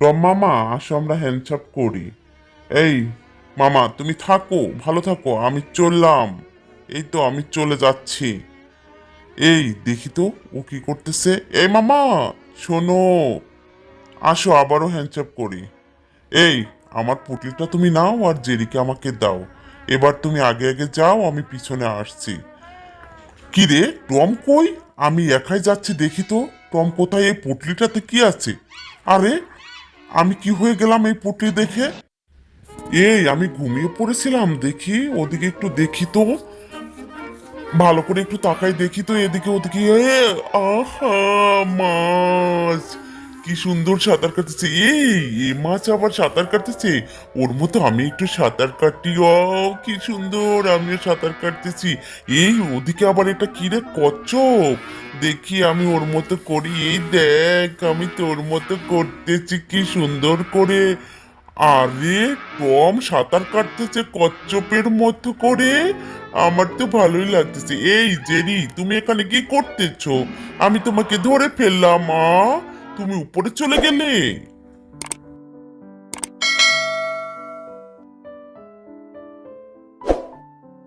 Tom মামা, আসো আমরা হ্যান্ডসাপ করি। এই মামা, তুমি থাকো, ভালো থাকো, আমি চললাম। এই তো আমি চলে যাচ্ছি। এই দেখি তো, ও কি করতেছে। এই মামা, শোনো, আসো আবারও হ্যান্ডসাপ করি। এই, আমার পুটলিটা তুমি নাও আর জেরিকে আমাকে দাও। এবার তুমি আগে আগে যাও, আমি পিছনে আসছি। কি রে, টম কই? আমি একাই যাচ্ছি, দেখি তো টম কোথায়। এই পুটলিটাতে কি আছে? আরে, আমি কি হয়ে গেলাম এই পুটলি দেখে? এই, আমি ঘুমিয়ে পড়েছিলাম, দেখি ওদিকে একটু দেখি তো, ভালো করে একটু তাকাই দেখি তো এদিকে ওদিকে। আহা, মাছ! কি সুন্দর সাঁতার কাটতেছে। এই মাছ আবার সাঁতার কাটতেছে। ওর মতো আমি একটু সাঁতার কাটি। কি সুন্দর, আমিও সাঁতার কাটতেছি। এই ওদিকে আবার এটা কি রে, কচ্ছপ! দেখি আমি ওর মতো করি। এই দেখ, আমি তোর মতো করতেছি কি সুন্দর করে। আরে, টম সাঁতার কাটতেছে কচ্ছপের মতো করে। আমার তো ভালোই লাগতেছে। এই জেরি, তুমি এখানে কি করতেছো? আমি তোমাকে ধরে ফেললাম। তুমি উপরে চলে গেলে।